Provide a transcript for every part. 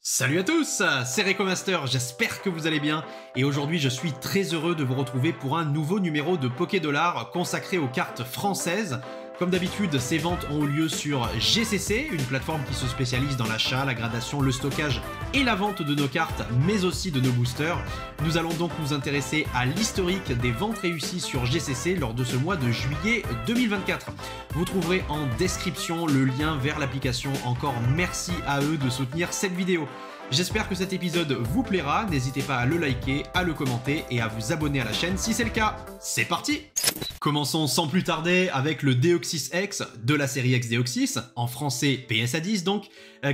Salut à tous, c'est Recomaster, j'espère que vous allez bien et aujourd'hui je suis très heureux de vous retrouver pour un nouveau numéro de Pokédollars consacré aux cartes françaises. Comme d'habitude, ces ventes ont eu lieu sur GCC, une plateforme qui se spécialise dans l'achat, la gradation, le stockage et la vente de nos cartes, mais aussi de nos boosters. Nous allons donc nous intéresser à l'historique des ventes réussies sur GCC lors de ce mois de juillet 2024. Vous trouverez en description le lien vers l'application. Encore merci à eux de soutenir cette vidéo. J'espère que cet épisode vous plaira, n'hésitez pas à le liker, à le commenter et à vous abonner à la chaîne si c'est le cas. C'est parti! Commençons sans plus tarder avec le Deoxys X de la série X Deoxys, en français PSA 10 donc,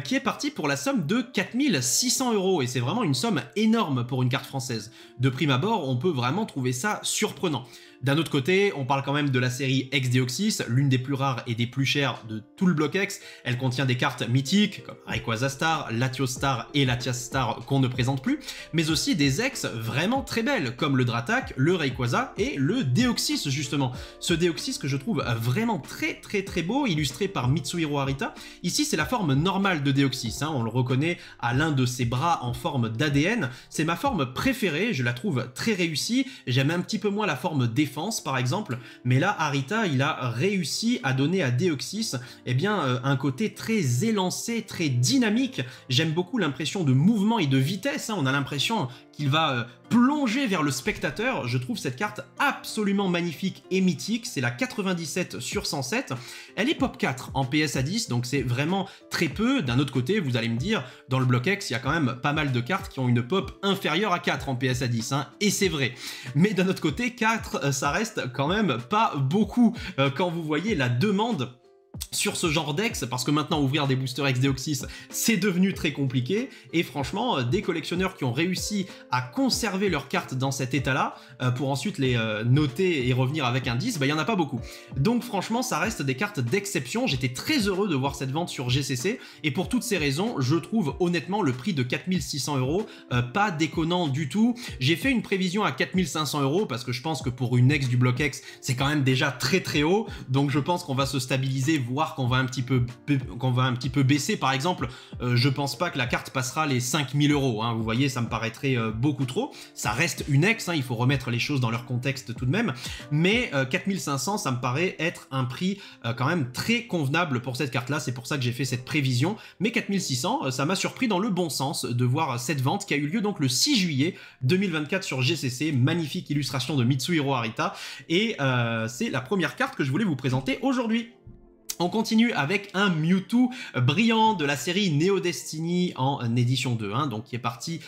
qui est parti pour la somme de 4600 € et c'est vraiment une somme énorme pour une carte française. De prime abord, on peut vraiment trouver ça surprenant. D'un autre côté, on parle quand même de la série X Deoxys, l'une des plus rares et des plus chères de tout le bloc X. Elle contient des cartes mythiques comme Rayquaza Star, Latios Star et Latias Star qu'on ne présente plus, mais aussi des X vraiment très belles comme le Dratak, le Rayquaza et le Deoxys justement. Ce Deoxys que je trouve vraiment très beau, illustré par Mitsuhiro Arita. Ici c'est la forme normale de Deoxys, on le reconnaît à l'un de ses bras en forme d'ADN. C'est ma forme préférée, je la trouve très réussie. J'aime un petit peu moins la forme défense par exemple, mais là Arita il a réussi à donner à Deoxys un côté très élancé, très dynamique. J'aime beaucoup l'impression de mouvement et de vitesse, on a l'impression qu'il va plonger vers le spectateur. Je trouve cette carte absolument magnifique et mythique, c'est la 97 sur 107. Elle est pop 4 en PSA 10, donc c'est vraiment très peu. D'un autre côté, vous allez me dire, dans le bloc X, il y a quand même pas mal de cartes qui ont une pop inférieure à 4 en PSA 10, et c'est vrai. Mais d'un autre côté, 4, ça reste quand même pas beaucoup quand vous voyez la demande sur ce genre d'X, parce que maintenant ouvrir des boosters X Deoxys c'est devenu très compliqué, et franchement des collectionneurs qui ont réussi à conserver leurs cartes dans cet état là pour ensuite les noter et revenir avec un 10, il y en a pas beaucoup. Donc franchement ça reste des cartes d'exception. J'étais très heureux de voir cette vente sur GCC, et pour toutes ces raisons je trouve honnêtement le prix de 4600 € pas déconnant du tout. J'ai fait une prévision à 4500 € parce que je pense que pour une X du bloc X c'est quand même déjà très haut, donc je pense qu'on va se stabiliser, voire qu'on va un petit peu baisser. Par exemple, je pense pas que la carte passera les 5000 €, vous voyez, ça me paraîtrait beaucoup trop. Ça reste une X, il faut remettre les choses dans leur contexte tout de même, mais 4500 ça me paraît être un prix quand même très convenable pour cette carte là, c'est pour ça que j'ai fait cette prévision. Mais 4600 ça m'a surpris dans le bon sens de voir cette vente qui a eu lieu donc le 6 juillet 2024 sur GCC. Magnifique illustration de Mitsuhiro Arita, et c'est la première carte que je voulais vous présenter aujourd'hui. On continue avec un Mewtwo brillant de la série Neo Destiny en édition 2, donc qui est parti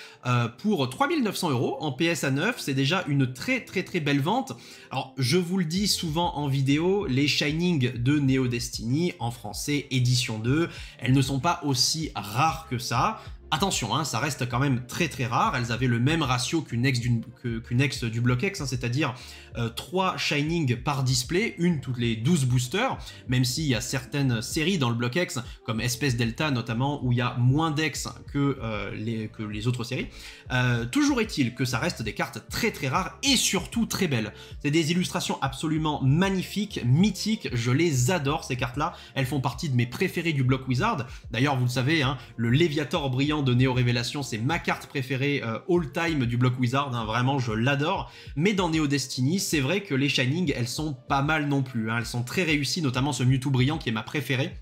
pour 3900 € en PSA 9. C'est déjà une très belle vente. Alors je vous le dis souvent en vidéo, les Shining de Neo Destiny en français édition 2, elles ne sont pas aussi rares que ça. Attention, ça reste quand même très rare. Elles avaient le même ratio qu'une ex du bloc X, c'est-à-dire 3 Shining par display, une toutes les 12 boosters, même s'il y a certaines séries dans le bloc X, comme Espèce Delta notamment, où il y a moins d'ex que les autres séries. Toujours est-il que ça reste des cartes très rares et surtout très belles. C'est des illustrations absolument magnifiques, mythiques, je les adore ces cartes-là. Elles font partie de mes préférées du bloc Wizard. D'ailleurs, vous le savez, le Léviator brillant de Neo Révélation, c'est ma carte préférée all time du bloc Wizard, vraiment je l'adore. Mais dans Neo Destiny, c'est vrai que les Shining, elles sont pas mal non plus, elles sont très réussies, notamment ce Mewtwo brillant qui est ma préférée.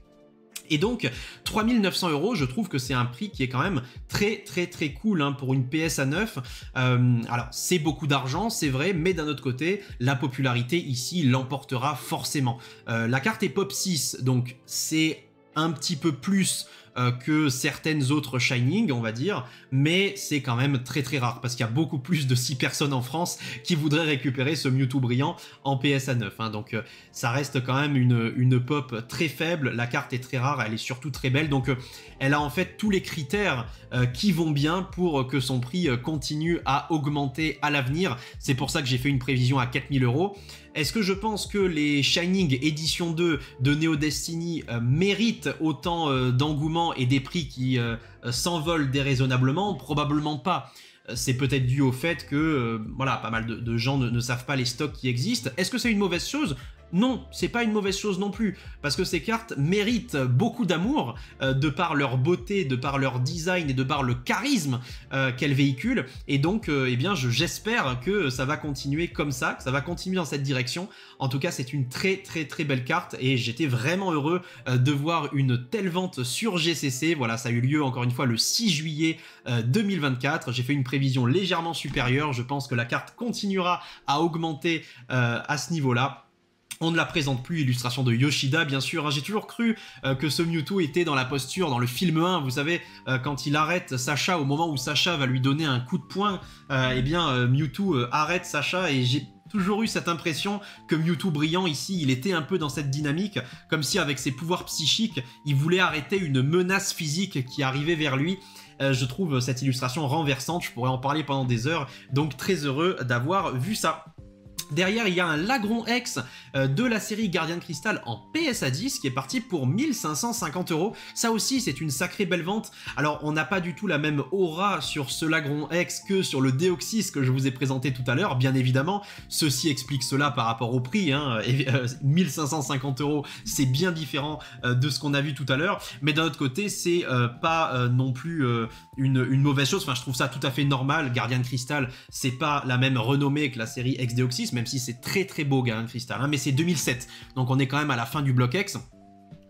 Et donc 3900 €, je trouve que c'est un prix qui est quand même très cool pour une PSA 9. Alors c'est beaucoup d'argent, c'est vrai, mais d'un autre côté, la popularité ici l'emportera forcément. La carte est pop 6, donc c'est un petit peu plus que certaines autres Shining, on va dire, mais c'est quand même très rare, parce qu'il y a beaucoup plus de 6 personnes en France qui voudraient récupérer ce Mewtwo brillant en PSA 9, donc ça reste quand même une pop très faible. La carte est très rare, elle est surtout très belle, donc elle a en fait tous les critères qui vont bien pour que son prix continue à augmenter à l'avenir. C'est pour ça que j'ai fait une prévision à 4000 €. Est-ce que je pense que les Shining édition 2 de Neo Destiny méritent autant d'engouement et des prix qui s'envolent déraisonnablement? Probablement pas. C'est peut-être dû au fait que voilà, pas mal de gens ne savent pas les stocks qui existent. Est-ce que c'est une mauvaise chose? Non, c'est pas une mauvaise chose non plus, parce que ces cartes méritent beaucoup d'amour, de par leur beauté, de par leur design et de par le charisme qu'elles véhiculent, et donc eh bien j'espère que ça va continuer comme ça, que ça va continuer dans cette direction. En tout cas, c'est une très belle carte, et j'étais vraiment heureux de voir une telle vente sur GCC. Voilà, ça a eu lieu encore une fois le 6 juillet 2024, j'ai fait une prévision légèrement supérieure, je pense que la carte continuera à augmenter à ce niveau-là. On ne la présente plus, illustration de Yoshida bien sûr, hein. J'ai toujours cru que ce Mewtwo était dans la posture, dans le film 1, vous savez, quand il arrête Sacha, au moment où Sacha va lui donner un coup de poing, eh bien Mewtwo arrête Sacha, et j'ai toujours eu cette impression que Mewtwo brillant ici, il était un peu dans cette dynamique, comme si avec ses pouvoirs psychiques, il voulait arrêter une menace physique qui arrivait vers lui. Je trouve cette illustration renversante, je pourrais en parler pendant des heures, donc très heureux d'avoir vu ça. Derrière, il y a un Lagron X de la série Gardien de Cristal en PSA 10 qui est parti pour 1550 €. Ça aussi, c'est une sacrée belle vente. Alors, on n'a pas du tout la même aura sur ce Lagron X que sur le Deoxys que je vous ai présenté tout à l'heure, bien évidemment. Ceci explique cela par rapport au prix, hein. 1550 €, c'est bien différent de ce qu'on a vu tout à l'heure. Mais d'un autre côté, c'est pas non plus une mauvaise chose. Enfin, je trouve ça tout à fait normal. Gardien de Cristal, c'est pas la même renommée que la série X Deoxys, même si c'est très beau Gardien de Cristal, hein, mais c'est 2007, donc on est quand même à la fin du bloc X.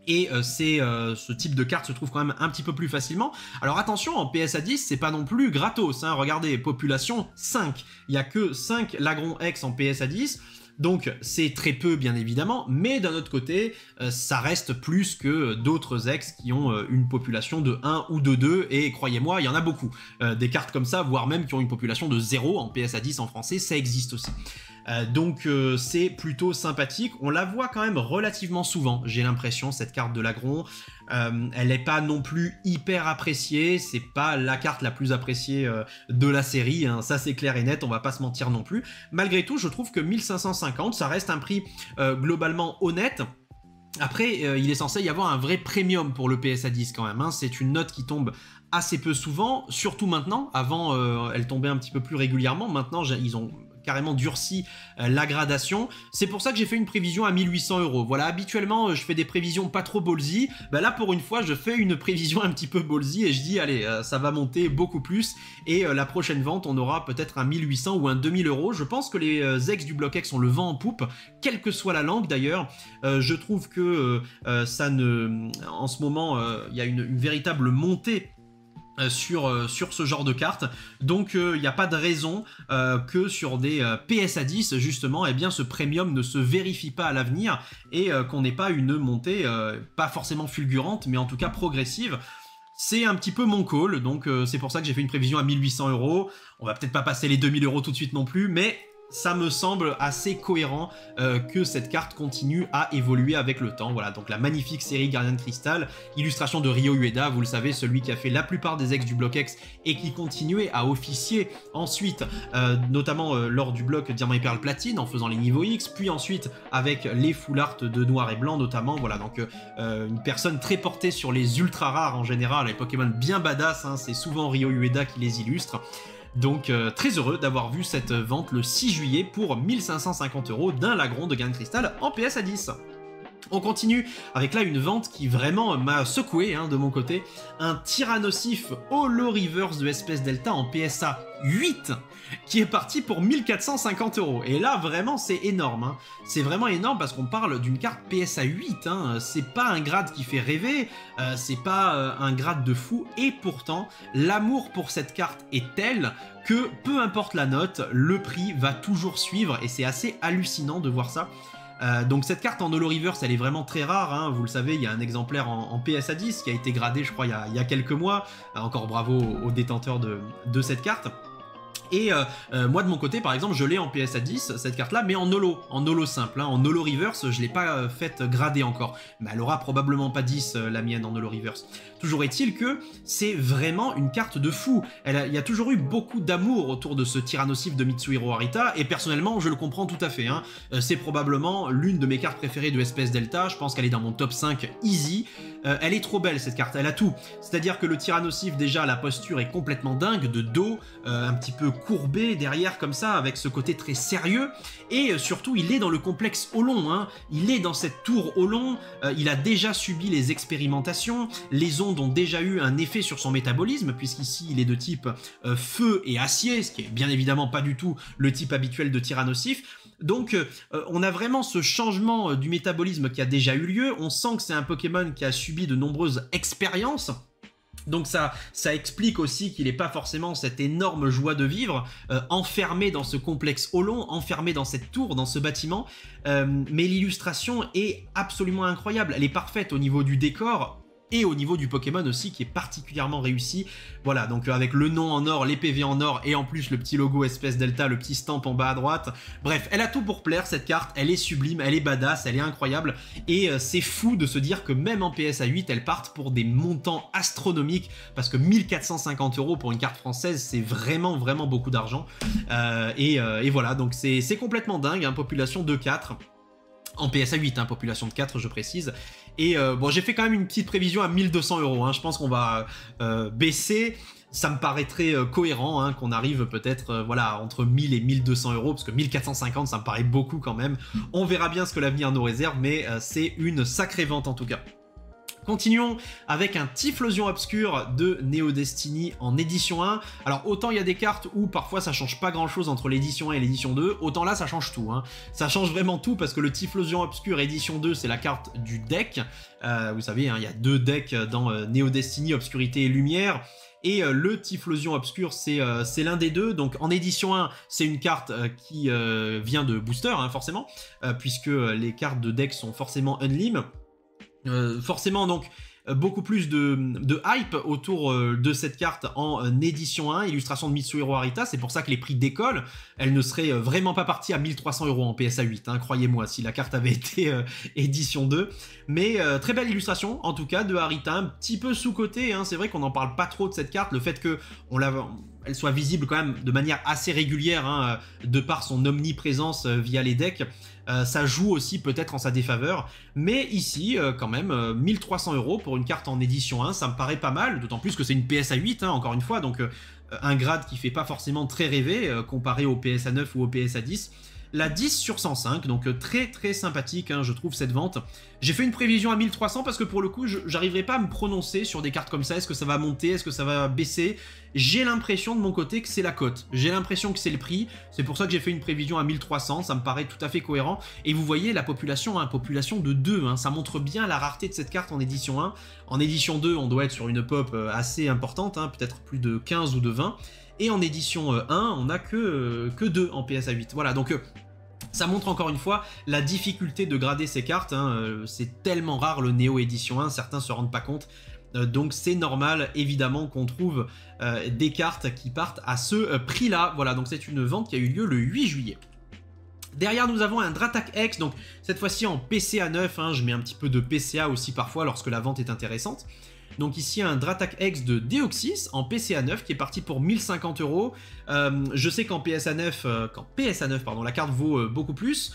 Et ce type de carte se trouve quand même un petit peu plus facilement. Alors attention, en PSA 10, c'est pas non plus gratos, hein. Regardez, population 5. Il n'y a que 5 Lagron X en PSA 10. Donc c'est très peu bien évidemment, mais d'un autre côté, ça reste plus que d'autres ex qui ont une population de 1 ou de 2, et croyez-moi, il y en a beaucoup. Des cartes comme ça, voire même qui ont une population de 0 en PSA 10 en français, ça existe aussi. Donc c'est plutôt sympathique, on la voit quand même relativement souvent, j'ai l'impression, cette carte de Lagron. Elle n'est pas non plus hyper appréciée, c'est pas la carte la plus appréciée de la série, hein, ça c'est clair et net, on va pas se mentir non plus. Malgré tout, je trouve que 1550, ça reste un prix globalement honnête. Après, il est censé y avoir un vrai premium pour le PSA 10 quand même, hein. C'est une note qui tombe assez peu souvent, surtout maintenant. Avant, elle tombait un petit peu plus régulièrement, maintenant ils ont carrément durci la gradation. C'est pour ça que j'ai fait une prévision à 1800 €. Voilà, habituellement je fais des prévisions pas trop ballsy. Bah là pour une fois je fais une prévision un petit peu ballsy et je dis allez, ça va monter beaucoup plus, et la prochaine vente on aura peut-être un 1800 ou un 2000 €. Je pense que les ex du bloc X ont le vent en poupe, quelle que soit la langue d'ailleurs. Je trouve que ça ne... En ce moment il y a une véritable montée sur ce genre de cartes, donc il n'y a pas de raison que sur des PSA 10 justement, eh bien ce premium ne se vérifie pas à l'avenir, et qu'on n'ait pas une montée pas forcément fulgurante, mais en tout cas progressive. C'est un petit peu mon call, donc c'est pour ça que j'ai fait une prévision à 1800 €. On va peut-être pas passer les 2000 € tout de suite non plus, mais ça me semble assez cohérent que cette carte continue à évoluer avec le temps. Voilà, donc la magnifique série Gardien de Cristal, illustration de Ryo Ueda, vous le savez, celui qui a fait la plupart des ex du bloc X et qui continuait à officier ensuite, notamment lors du bloc Diamant et Perle Platine, en faisant les niveaux X, puis ensuite avec les full art de noir et blanc notamment. Voilà, donc une personne très portée sur les ultra rares en général, les Pokémon bien badass, hein, c'est souvent Ryo Ueda qui les illustre. Donc très heureux d'avoir vu cette vente le 6 juillet pour 1550 € d'un Lagron de Gardien de Cristal en PSA 10. On continue avec là une vente qui vraiment m'a secoué, hein, de mon côté. Un Tyrannosif Holo Reverse de Espèce Delta en PSA 8 qui est parti pour 1450 €. Et là vraiment c'est énorme, hein. C'est vraiment énorme parce qu'on parle d'une carte PSA 8, hein. C'est pas un grade qui fait rêver, c'est pas un grade de fou, et pourtant l'amour pour cette carte est tel que peu importe la note, le prix va toujours suivre, et c'est assez hallucinant de voir ça. Donc cette carte en Holo Reverse, elle est vraiment très rare, hein. Vous le savez, il y a un exemplaire en PSA 10 qui a été gradé, je crois, il y a quelques mois. Encore bravo aux détenteurs de cette carte. Et moi de mon côté par exemple je l'ai en PSA 10 cette carte là, mais en holo simple, hein. En holo reverse je l'ai pas faite grader encore, mais elle aura probablement pas 10 la mienne en holo reverse. Toujours est-il que c'est vraiment une carte de fou. Il y a toujours eu beaucoup d'amour autour de ce Tyrannosif de Mitsuhiro Arita, et personnellement je le comprends tout à fait, hein. C'est probablement l'une de mes cartes préférées de Espèce Delta, je pense qu'elle est dans mon top 5 easy. Elle est trop belle cette carte, elle a tout. C'est à dire que le Tyrannosif déjà, la posture est complètement dingue, de dos, un petit peu courbé derrière comme ça, avec ce côté très sérieux, et surtout il est dans le complexe Olon, hein. Il est dans cette tour Olon, il a déjà subi les expérimentations, les ondes ont déjà eu un effet sur son métabolisme, puisqu'ici il est de type feu et acier, ce qui est bien évidemment pas du tout le type habituel de Tyrannosif. Donc on a vraiment ce changement du métabolisme qui a déjà eu lieu, on sent que c'est un Pokémon qui a subi de nombreuses expériences. Donc ça explique aussi qu'il n'est pas forcément cette énorme joie de vivre, enfermé dans ce complexe Olon, enfermé dans cette tour, dans ce bâtiment. Mais l'illustration est absolument incroyable, elle est parfaite au niveau du décor, et au niveau du Pokémon aussi, qui est particulièrement réussi. Voilà, donc avec le nom en or, les PV en or, et en plus le petit logo espèce delta, le petit stamp en bas à droite. Bref, elle a tout pour plaire, cette carte, elle est sublime, elle est badass, elle est incroyable, et c'est fou de se dire que même en PSA 8, elles partent pour des montants astronomiques, parce que 1450 € pour une carte française, c'est vraiment, vraiment beaucoup d'argent. Et voilà, donc c'est complètement dingue, hein, population de 4. En PSA 8, hein, population de 4, je précise. Et bon, j'ai fait quand même une petite prévision à 1200 €. Hein. Je pense qu'on va baisser. Ça me paraîtrait cohérent, hein, qu'on arrive peut-être voilà, entre 1000 et 1200 €, parce que 1450, ça me paraît beaucoup quand même. On verra bien ce que l'avenir nous réserve, mais c'est une sacrée vente en tout cas. Continuons avec un Typhlosion Obscur de Neo Destiny en édition 1. Alors autant il y a des cartes où parfois ça change pas grand chose entre l'édition 1 et l'édition 2, autant là ça change tout. Hein. Ça change vraiment tout parce que le Typhlosion Obscur édition 2 c'est la carte du deck. Vous savez, hein, il y a 2 decks dans Neo Destiny, Obscurité et Lumière. Et le Typhlosion Obscur, c'est l'un des deux. Donc en édition 1, c'est une carte qui vient de booster, hein, forcément, puisque les cartes de deck sont forcément unlim. Forcément donc beaucoup plus de hype autour de cette carte en édition 1, illustration de Mitsuhiro Arita, c'est pour ça que les prix décollent. Elle ne serait vraiment pas partie à 1300 € en PSA 8, hein, croyez-moi, si la carte avait été édition 2. Mais très belle illustration, en tout cas, de Arita, un petit peu sous-cotée, hein. C'est vrai qu'on n'en parle pas trop de cette carte, le fait qu'elle soit visible quand même de manière assez régulière, hein, de par son omniprésence via les decks. Ça joue aussi peut-être en sa défaveur, mais ici quand même 1300 € pour une carte en édition 1, ça me paraît pas mal, d'autant plus que c'est une PSA 8, hein, encore une fois, donc un grade qui fait pas forcément très rêver comparé au PSA 9 ou au PSA 10. La 10 sur 105, donc très très sympathique, hein, je trouve cette vente. J'ai fait une prévision à 1300 parce que pour le coup, j'arriverai pas à me prononcer sur des cartes comme ça. Est-ce que ça va monter? Est-ce que ça va baisser? J'ai l'impression de mon côté que c'est la cote. J'ai l'impression que c'est le prix. C'est pour ça que j'ai fait une prévision à 1300. Ça me paraît tout à fait cohérent. Et vous voyez la population, hein, population de 2. Hein, ça montre bien la rareté de cette carte en édition 1. En édition 2, on doit être sur une pop assez importante, hein, peut-être plus de 15 ou de 20. Et en édition 1, on n'a que 2 en PSA 8. Voilà, donc ça montre encore une fois la difficulté de grader ces cartes. Hein. C'est tellement rare le Neo édition 1, certains se rendent pas compte. Donc c'est normal évidemment qu'on trouve des cartes qui partent à ce prix-là. Voilà, donc c'est une vente qui a eu lieu le 8 juillet. Derrière, nous avons un Dratak X, donc cette fois-ci en PCA 9, hein, je mets un petit peu de PCA aussi parfois lorsque la vente est intéressante. Donc ici un Dratak X de Deoxys en PCA 9 qui est parti pour 1050 €. Je sais qu'en PSA 9, pardon, la carte vaut beaucoup plus.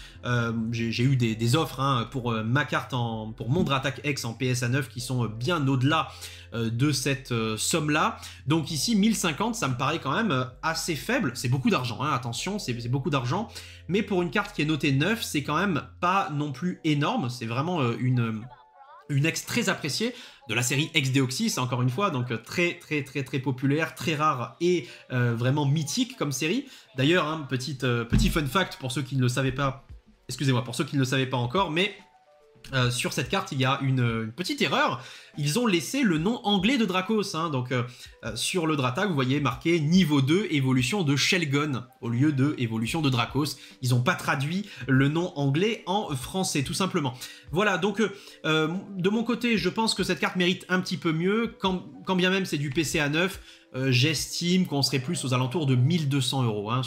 J'ai eu des offres, hein, pour ma carte, pour mon Dratak X en PSA 9 qui sont bien au-delà de cette somme-là. Donc ici 1050, ça me paraît quand même assez faible. C'est beaucoup d'argent, hein, attention, c'est beaucoup d'argent. Mais pour une carte qui est notée 9, c'est quand même pas non plus énorme. C'est vraiment une ex très appréciée de la série Ex-Deoxys, encore une fois, donc très populaire, très rare et vraiment mythique comme série. D'ailleurs, hein, petit fun fact pour ceux qui ne le savaient pas, excusez-moi, pour ceux qui ne le savaient pas encore, mais sur cette carte, il y a une petite erreur. Ils ont laissé le nom anglais de Dracos. Hein, donc, sur le Dratak, vous voyez marqué niveau 2, évolution de Shelgon, au lieu de évolution de Dracos. Ils n'ont pas traduit le nom anglais en français, tout simplement. Voilà, donc, de mon côté, je pense que cette carte mérite un petit peu mieux. Quand bien même c'est du PCA 9, j'estime qu'on serait plus aux alentours de 1200 € hein,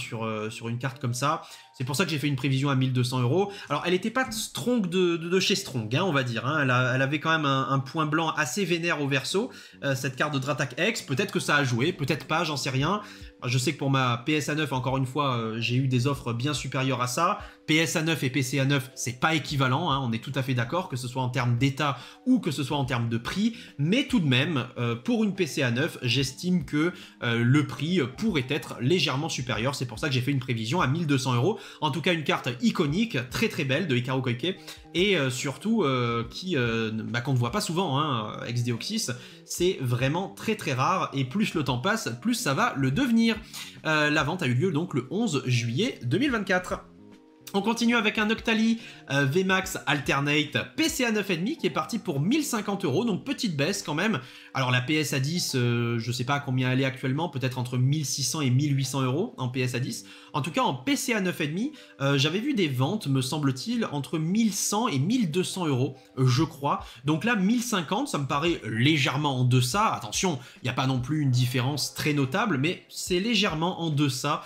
sur une carte comme ça. C'est pour ça que j'ai fait une prévision à 1200 €. Alors, elle n'était pas strong de chez Strong, hein, on va dire. Hein. Elle avait quand même un point blanc assez vénère au verso, cette carte de Dratak X. Peut-être que ça a joué, peut-être pas, j'en sais rien. Je sais que pour ma PSA 9, encore une fois, j'ai eu des offres bien supérieures à ça. PSA 9 et PCA 9, c'est pas équivalent, hein, on est tout à fait d'accord, que ce soit en termes d'état ou que ce soit en termes de prix, mais tout de même, pour une PCA 9, j'estime que le prix pourrait être légèrement supérieur, c'est pour ça que j'ai fait une prévision à 1200 €. En tout cas, une carte iconique, très très belle de Hikaru Koike, et surtout qu'on ne voit pas souvent, hein, ex-Deoxys, c'est vraiment très très rare, et plus le temps passe, plus ça va le devenir. La vente a eu lieu donc le 11 juillet 2024. On continue avec un Octali VMAX Alternate PCA 9,5 qui est parti pour 1050 €, donc petite baisse quand même. Alors la PSA 10, je sais pas à combien elle est actuellement, peut-être entre 1600 et 1800 € en PSA 10. En tout cas en PCA 9,5, j'avais vu des ventes, me semble-t-il, entre 1100 et 1200 €, je crois. Donc là 1050, ça me paraît légèrement en deçà. Attention, il n'y a pas non plus une différence très notable, mais c'est légèrement en deçà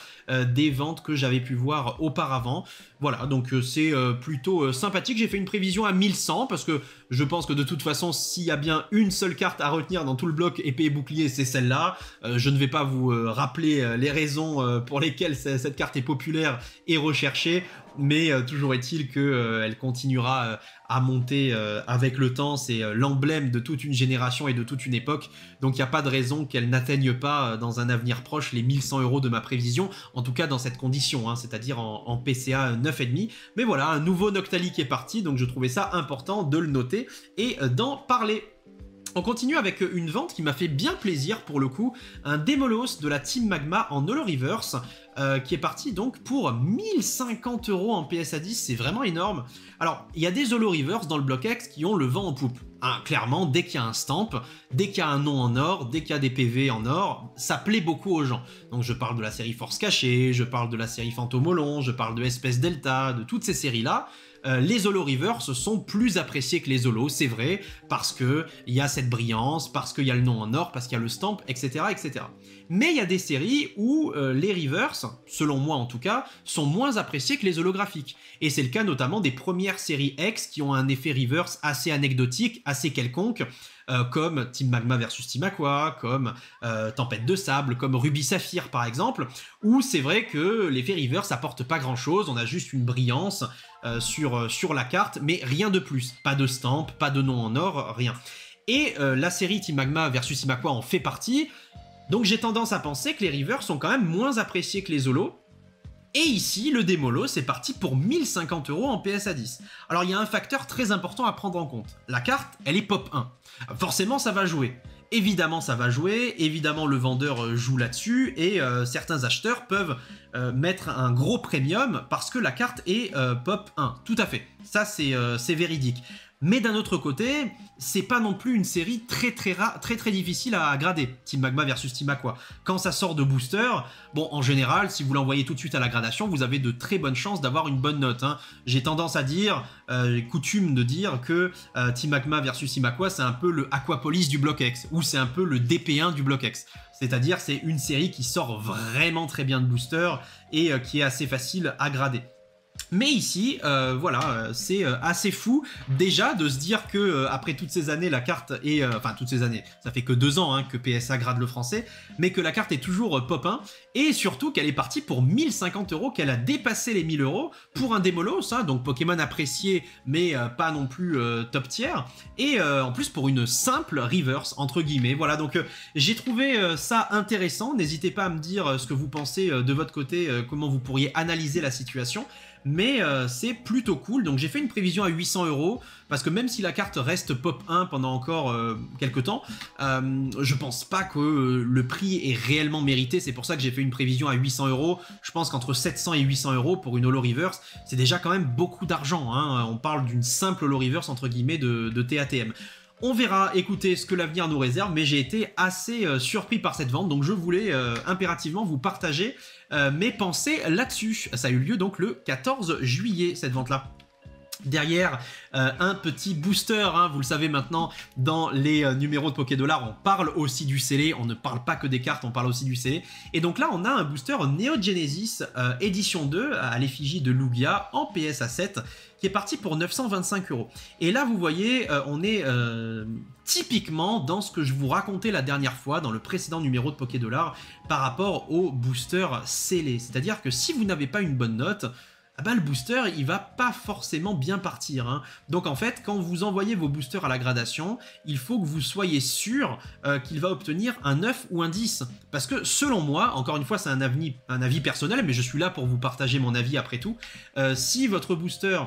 des ventes que j'avais pu voir auparavant. Voilà, donc c'est plutôt sympathique. J'ai fait une prévision à 1100 parce que je pense que de toute façon, s'il y a bien une seule carte à retenir dans tout le bloc épée et bouclier, c'est celle-là. Je ne vais pas vous rappeler les raisons pour lesquelles cette carte est populaire et recherchée, mais toujours est-il qu'elle continuera à monter avec le temps. C'est l'emblème de toute une génération et de toute une époque, donc il n'y a pas de raison qu'elle n'atteigne pas dans un avenir proche les 1100 € de ma prévision, en tout cas dans cette condition, hein, c'est-à-dire en PCA 9,5. Mais voilà, un nouveau Noctali qui est parti, donc je trouvais ça important de le noter et d'en parler. On continue avec une vente qui m'a fait bien plaisir pour le coup, un Démolos de la Team Magma en Holo Reverse qui est parti donc pour 1050 € en PSA 10, c'est vraiment énorme. Alors, il y a des Holo Reverse dans le bloc X qui ont le vent en poupe. Hein, clairement, dès qu'il y a un stamp, dès qu'il y a un nom en or, dès qu'il y a des PV en or, ça plaît beaucoup aux gens. Donc je parle de la série Force Cachée, je parle de la série Fantomolon, je parle de Espèce Delta, de toutes ces séries-là. Les Holo Reverse sont plus appréciés que les Holo, c'est vrai, parce qu'il y a cette brillance, parce qu'il y a le nom en or, parce qu'il y a le stamp, etc., etc. Mais il y a des séries où les Reverse, selon moi en tout cas, sont moins appréciés que les holographiques. Et c'est le cas notamment des premières séries X qui ont un effet Reverse assez anecdotique, assez quelconque, comme Team Magma versus Team Aqua, comme Tempête de Sable, comme Ruby Saphir par exemple, où c'est vrai que l'effet Reverse apporte pas grand chose, on a juste une brillance sur la carte, mais rien de plus. Pas de stamp, pas de nom en or, rien. Et la série Team Magma versus Team Aqua en fait partie, donc j'ai tendance à penser que les Reverse sont quand même moins appréciés que les Holo. Et ici, le Démolo, c'est parti pour 1050 € en PSA 10. Alors il y a un facteur très important à prendre en compte. La carte, elle est pop 1. Forcément, ça va jouer. Évidemment, ça va jouer, évidemment, le vendeur joue là-dessus, et certains acheteurs peuvent mettre un gros premium parce que la carte est pop 1. Tout à fait, ça c'est véridique. Mais d'un autre côté, c'est pas non plus une série très difficile à grader, Team Magma versus Team Aqua. Quand ça sort de booster, bon, en général, si vous l'envoyez tout de suite à la gradation, vous avez de très bonnes chances d'avoir une bonne note. Hein. J'ai tendance à dire, coutume de dire que Team Magma versus Team Aqua, c'est un peu le Aquapolis du bloc X, ou c'est un peu le DP1 du bloc X. C'est-à-dire, c'est une série qui sort vraiment très bien de booster et qui est assez facile à grader. Mais ici, voilà, c'est assez fou déjà de se dire que après toutes ces années, la carte est... enfin, toutes ces années, ça fait que 2 ans hein, que PSA grade le français, mais que la carte est toujours pop 1, et surtout qu'elle est partie pour 1050 €, qu'elle a dépassé les 1000 € pour un Démolos, hein, donc Pokémon apprécié, mais pas non plus top tier, et en plus pour une simple reverse, entre guillemets. Voilà, donc j'ai trouvé ça intéressant. N'hésitez pas à me dire ce que vous pensez de votre côté, comment vous pourriez analyser la situation. Mais c'est plutôt cool, donc j'ai fait une prévision à 800 €, parce que même si la carte reste pop 1 pendant encore quelques temps, je pense pas que le prix est réellement mérité, c'est pour ça que j'ai fait une prévision à 800 €, je pense qu'entre 700 et 800 € pour une Holo Reverse, c'est déjà quand même beaucoup d'argent, hein. On parle d'une simple Holo Reverse entre guillemets de TATM. On verra, écoutez, ce que l'avenir nous réserve, mais j'ai été assez surpris par cette vente, donc je voulais impérativement vous partager mes pensées là-dessus. Ça a eu lieu donc le 14 juillet, cette vente-là. Derrière, un petit booster, hein, vous le savez maintenant, dans les numéros de Pokédollar, on parle aussi du scellé, on ne parle pas que des cartes, on parle aussi du scellé. Et donc là, on a un booster Neo Genesis édition 2 à l'effigie de Lugia en PSA 7 qui est parti pour 925 €. Et là, vous voyez, on est typiquement dans ce que je vous racontais la dernière fois, dans le précédent numéro de Pokédollar, par rapport au booster scellé. C'est-à-dire que si vous n'avez pas une bonne note, ah bah, le booster, il va pas forcément bien partir, hein. Donc en fait, quand vous envoyez vos boosters à la gradation, il faut que vous soyez sûr qu'il va obtenir un 9 ou un 10. Parce que selon moi, encore une fois, c'est un avis personnel, mais je suis là pour vous partager mon avis après tout, si votre booster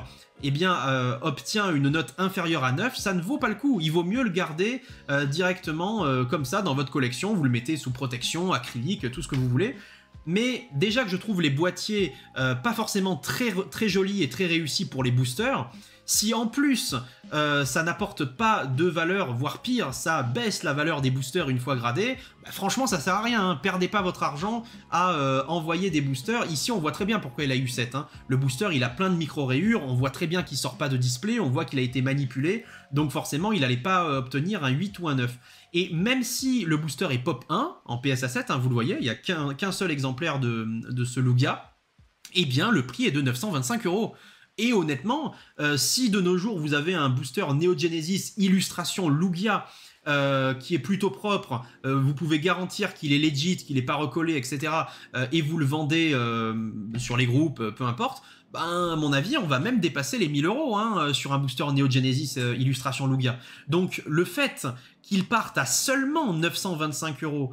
obtient une note inférieure à 9, ça ne vaut pas le coup. Il vaut mieux le garder directement comme ça dans votre collection, vous le mettez sous protection, acrylique, tout ce que vous voulez. Mais déjà que je trouve les boîtiers pas forcément très jolis et très réussis pour les boosters, si en plus ça n'apporte pas de valeur, voire pire, ça baisse la valeur des boosters une fois gradés, bah franchement ça sert à rien, hein. Perdez pas votre argent à envoyer des boosters. Ici on voit très bien pourquoi il a eu 7, hein. Le booster il a plein de micro-rayures, on voit très bien qu'il sort pas de display, on voit qu'il a été manipulé, donc forcément il n'allait pas obtenir un 8 ou un 9. Et même si le booster est pop 1 en PSA 7, hein, vous le voyez, il n'y a qu'un seul exemplaire de ce Lugia, eh bien le prix est de 925 €. Et honnêtement, si de nos jours vous avez un booster Neo Genesis illustration Lugia qui est plutôt propre, vous pouvez garantir qu'il est legit, qu'il n'est pas recollé, etc. Et vous le vendez sur les groupes, peu importe, ben, à mon avis, on va même dépasser les 1000 € hein, sur un booster Neo Genesis illustration Lugia. Donc le fait qu'il parte à seulement 925 €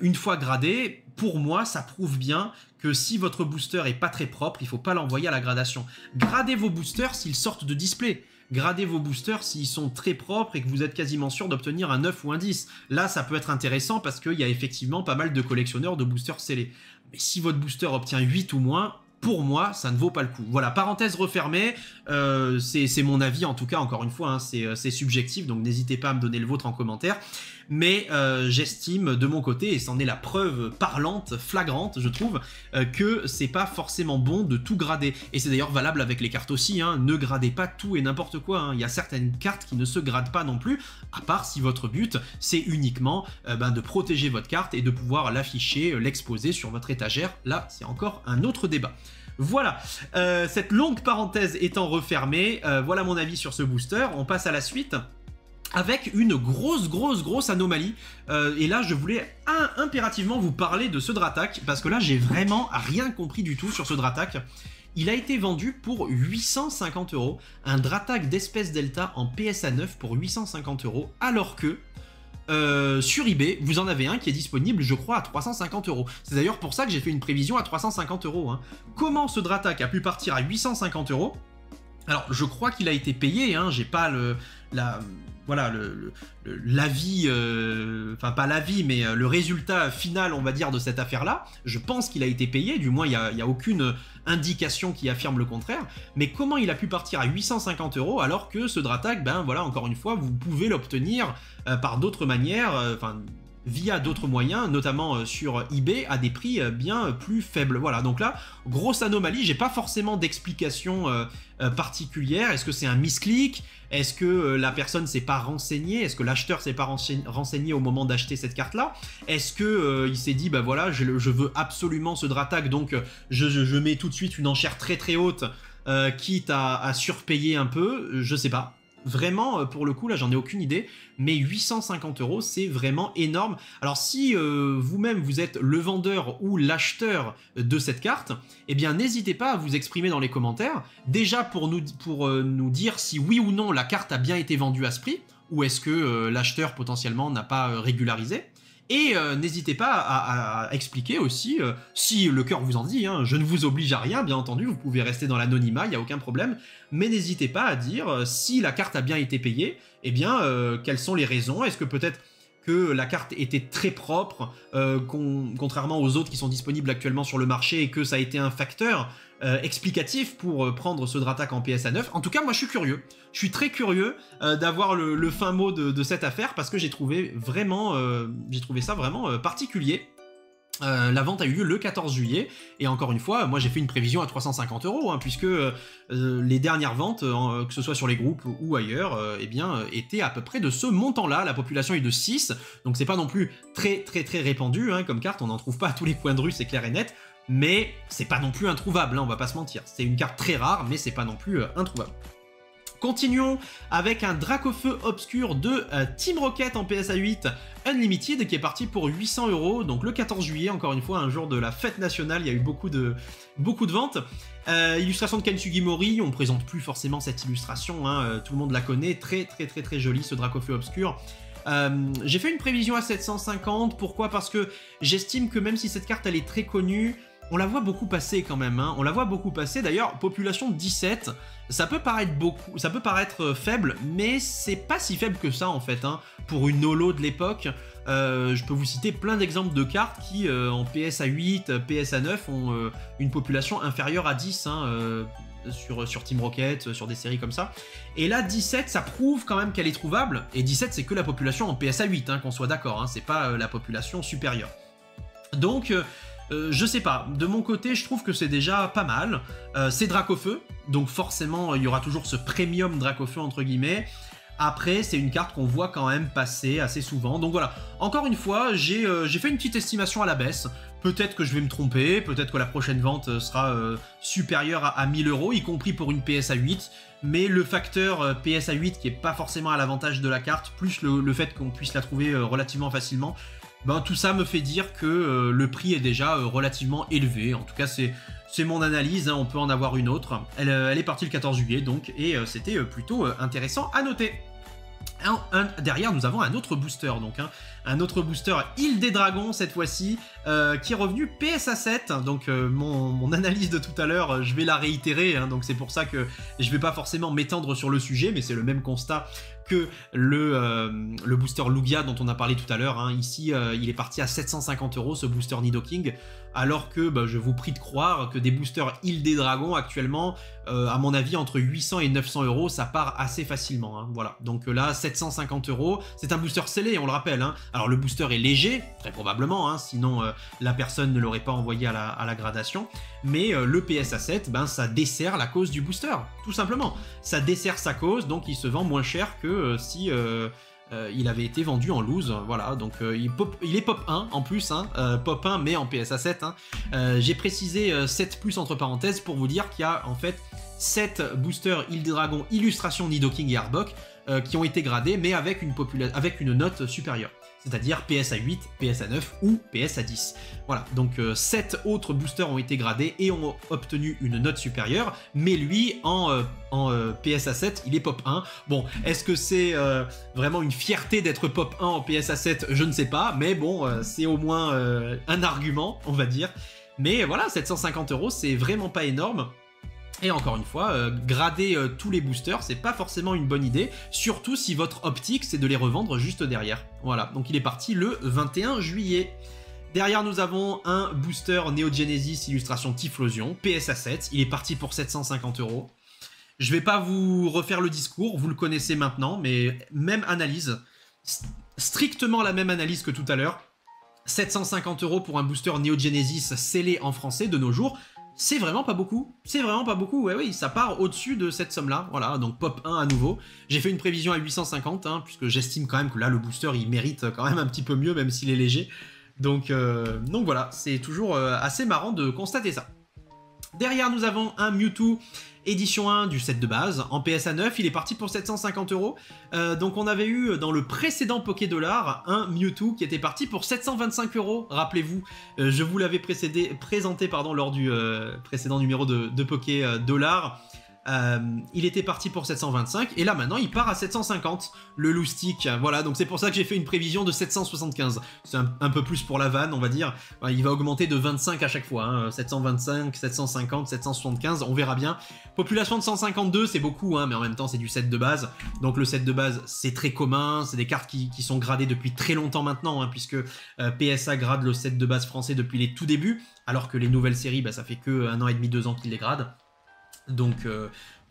une fois gradé, pour moi, ça prouve bien que si votre booster est pas très propre, il faut pas l'envoyer à la gradation. Gradez vos boosters s'ils sortent de display. Gradez vos boosters s'ils sont très propres et que vous êtes quasiment sûr d'obtenir un 9 ou un 10. Là, ça peut être intéressant parce qu'il y a effectivement pas mal de collectionneurs de boosters scellés. Mais si votre booster obtient 8 ou moins, pour moi, ça ne vaut pas le coup. Voilà, parenthèse refermée, c'est mon avis en tout cas, encore une fois, hein, c'est subjectif, donc n'hésitez pas à me donner le vôtre en commentaire. Mais j'estime de mon côté, et c'en est la preuve parlante, flagrante, je trouve, que c'est pas forcément bon de tout grader. Et c'est d'ailleurs valable avec les cartes aussi, hein, ne gradez pas tout et n'importe quoi, hein. Il y a certaines cartes qui ne se gradent pas non plus, à part si votre but, c'est uniquement de protéger votre carte et de pouvoir l'afficher, l'exposer sur votre étagère. Là, c'est encore un autre débat. Voilà, cette longue parenthèse étant refermée, voilà mon avis sur ce booster. On passe à la suite avec une grosse anomalie. Et là, je voulais impérativement vous parler de ce Dratak, parce que là, j'ai vraiment rien compris du tout sur ce Dratak. Il a été vendu pour 850 €, un Dratak d'espèce Delta en PSA 9 pour 850 €, alors que sur eBay, vous en avez un qui est disponible, je crois, à 350 €. C'est d'ailleurs pour ça que j'ai fait une prévision à 350 €. Hein. Comment ce Dratak a pu partir à 850 €? Alors, je crois qu'il a été payé, hein, j'ai pas l'avis, enfin pas l'avis, mais le résultat final, on va dire, de cette affaire-là. Je pense qu'il a été payé, du moins il n'y a aucune indication qui affirme le contraire. Mais comment il a pu partir à 850 € alors que ce Dratak, ben voilà, encore une fois, vous pouvez l'obtenir par d'autres manières, via d'autres moyens, notamment sur eBay, à des prix bien plus faibles. Voilà, donc là, grosse anomalie, j'ai pas forcément d'explication particulière. Est-ce que c'est un misclick? Est-ce que la personne s'est pas renseignée? Est-ce que l'acheteur s'est pas renseigné au moment d'acheter cette carte-là? Est-ce que il s'est dit, bah voilà, je veux absolument ce Dratak, donc je mets tout de suite une enchère très haute, quitte à surpayer un peu? Je sais pas. Vraiment, pour le coup, là, j'en ai aucune idée, mais 850 €, c'est vraiment énorme. Alors, si vous-même, vous êtes le vendeur ou l'acheteur de cette carte, eh bien, n'hésitez pas à vous exprimer dans les commentaires, déjà pour nous dire si oui ou non la carte a bien été vendue à ce prix, ou est-ce que l'acheteur, potentiellement, n'a pas régularisé. Et n'hésitez pas à expliquer aussi, si le cœur vous en dit, hein, je ne vous oblige à rien, bien entendu, vous pouvez rester dans l'anonymat, il n'y a aucun problème, mais n'hésitez pas à dire si la carte a bien été payée, eh bien, quelles sont les raisons? Est-ce que peut-être que la carte était très propre, contrairement aux autres qui sont disponibles actuellement sur le marché, et que ça a été un facteur explicatif pour prendre ce Dratak en PSA 9. En tout cas, moi je suis curieux. Je suis très curieux d'avoir le fin mot de cette affaire, parce que j'ai trouvé ça vraiment particulier. La vente a eu lieu le 14 juillet, et encore une fois, moi j'ai fait une prévision à 350 €, hein, puisque les dernières ventes, que ce soit sur les groupes ou ailleurs, étaient à peu près de ce montant-là. La population est de 6, donc c'est pas non plus très répandu, hein, comme carte, on n'en trouve pas à tous les coins de rue, c'est clair et net, mais c'est pas non plus introuvable, hein, on va pas se mentir. C'est une carte très rare, mais c'est pas non plus introuvable. Continuons avec un Dracofeu obscur de Team Rocket en PSA 8 Unlimited qui est parti pour 800 €, donc le 14 juillet, encore une fois, un jour de la fête nationale, il y a eu beaucoup de ventes. Illustration de Ken Sugimori, on ne présente plus forcément cette illustration, hein, tout le monde la connaît, très jolie ce Dracofeu obscur. J'ai fait une prévision à 750, pourquoi? Parce que j'estime que même si cette carte elle est très connue, on la voit beaucoup passer quand même, hein. On la voit beaucoup passer. D'ailleurs, population 17, ça peut paraître beaucoup, ça peut paraître faible, mais c'est pas si faible que ça en fait, hein. Pour une holo de l'époque, je peux vous citer plein d'exemples de cartes qui, en PSA 8, PSA 9, ont une population inférieure à 10, hein, sur Team Rocket, sur des séries comme ça. Et là, 17, ça prouve quand même qu'elle est trouvable, et 17, c'est que la population en PSA 8, hein, qu'on soit d'accord, hein, c'est pas la population supérieure. Donc... je sais pas, de mon côté je trouve que c'est déjà pas mal, c'est Dracofeu, donc forcément il y aura toujours ce premium Dracofeu entre guillemets. Après c'est une carte qu'on voit quand même passer assez souvent, donc voilà, encore une fois j'ai fait une petite estimation à la baisse, peut-être que je vais me tromper, peut-être que la prochaine vente sera supérieure à 1000 €, y compris pour une PSA 8, mais le facteur PSA 8 qui est pas forcément à l'avantage de la carte, plus le fait qu'on puisse la trouver relativement facilement, ben, tout ça me fait dire que le prix est déjà relativement élevé. En tout cas, c'est mon analyse, hein, on peut en avoir une autre. Elle est partie le 14 juillet, donc, et c'était plutôt intéressant à noter. Derrière, nous avons un autre booster, donc, hein, un autre booster Île des Dragons, cette fois-ci, qui est revenu PSA 7. Donc, mon analyse de tout à l'heure, je vais la réitérer, hein, donc c'est pour ça que je vais pas forcément m'étendre sur le sujet, mais c'est le même constat que le booster Lugia dont on a parlé tout à l'heure, hein. Ici il est parti à 750 € ce booster Nidoking, alors que je vous prie de croire que des boosters Île des Dragons actuellement, à mon avis entre 800 et 900 € ça part assez facilement, hein. Voilà, donc là 750 €, c'est un booster scellé, on le rappelle, hein. Alors le booster est léger, très probablement, hein, sinon la personne ne l'aurait pas envoyé à la gradation, mais le PSA 7, ben, ça dessert la cause du booster, tout simplement. Ça dessert sa cause, donc il se vend moins cher que si il avait été vendu en loose, voilà, donc il est pop 1 en plus, hein, pop 1 mais en PSA 7, hein. J'ai précisé 7+ entre parenthèses pour vous dire qu'il y a en fait 7 boosters Île des Dragons illustration Nidoking et Arbok qui ont été gradés mais avec une note supérieure, c'est-à-dire PSA 8, PSA 9 ou PSA 10. Voilà, donc 7 autres boosters ont été gradés et ont obtenu une note supérieure, mais lui, en PSA 7, il est pop 1. Bon, est-ce que c'est vraiment une fierté d'être pop 1 en PSA 7? Je ne sais pas, mais bon, c'est au moins un argument, on va dire. Mais voilà, 750 €, c'est vraiment pas énorme. Et encore une fois, grader tous les boosters, c'est pas forcément une bonne idée, surtout si votre optique c'est de les revendre juste derrière. Voilà, donc il est parti le 21 juillet. Derrière nous avons un booster Neo Genesis illustration Typhlosion, PSA 7, il est parti pour 750 €. Je vais pas vous refaire le discours, vous le connaissez maintenant, mais même analyse, strictement la même analyse que tout à l'heure. 750 € pour un booster Neo Genesis scellé en français de nos jours, c'est vraiment pas beaucoup, ouais, oui, ça part au-dessus de cette somme-là, voilà, donc pop 1 à nouveau. J'ai fait une prévision à 850, hein, puisque j'estime quand même que là, le booster, il mérite quand même un petit peu mieux, même s'il est léger. Donc voilà, c'est toujours assez marrant de constater ça. Derrière, nous avons un Mewtwo édition 1 du set de base, en PSA 9, il est parti pour 750 €. Donc on avait eu dans le précédent Poké-Dollar un Mewtwo qui était parti pour 725 €, rappelez-vous. Je vous l'avais présenté lors du précédent numéro de Poké-Dollar. Il était parti pour 725 et là maintenant il part à 750 le Loustic, voilà, donc c'est pour ça que j'ai fait une prévision de 775, c'est un peu plus pour la vanne on va dire, il va augmenter de 25 à chaque fois, hein. 725, 750, 775, on verra bien. Population de 152 c'est beaucoup, hein, mais en même temps c'est du set de base, donc le set de base c'est très commun, c'est des cartes qui sont gradées depuis très longtemps maintenant, hein, puisque PSA grade le set de base français depuis les tout débuts, alors que les nouvelles séries ça fait que 1 an et demi, 2 ans qu'ils les gradent. Donc,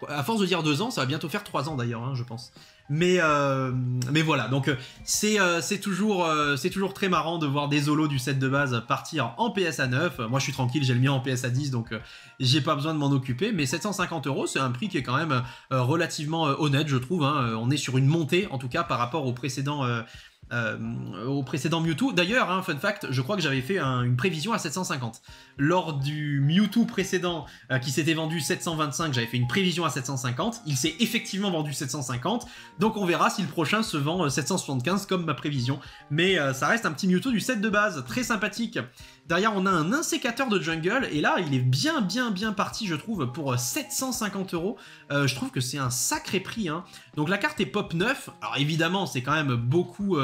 à force de dire 2 ans, ça va bientôt faire 3 ans d'ailleurs, hein, je pense. Mais voilà, donc c'est toujours très marrant de voir des holos du set de base partir en PSA 9. Moi, je suis tranquille, j'ai le mien en PSA 10, donc j'ai pas besoin de m'en occuper. Mais 750 €, c'est un prix qui est quand même relativement honnête, je trouve, hein. On est sur une montée, en tout cas, par rapport au précédent au précédent Mewtwo. D'ailleurs, hein, fun fact, je crois que j'avais fait une prévision à 750. Lors du Mewtwo précédent qui s'était vendu 725, j'avais fait une prévision à 750. Il s'est effectivement vendu 750. Donc on verra si le prochain se vend 775 comme ma prévision. Mais ça reste un petit Mewtwo du set de base, très sympathique. Derrière, on a un insécateur de jungle, et là, il est bien parti, je trouve, pour 750 €. Je trouve que c'est un sacré prix, hein. Donc la carte est pop 9. Alors évidemment, c'est quand même beaucoup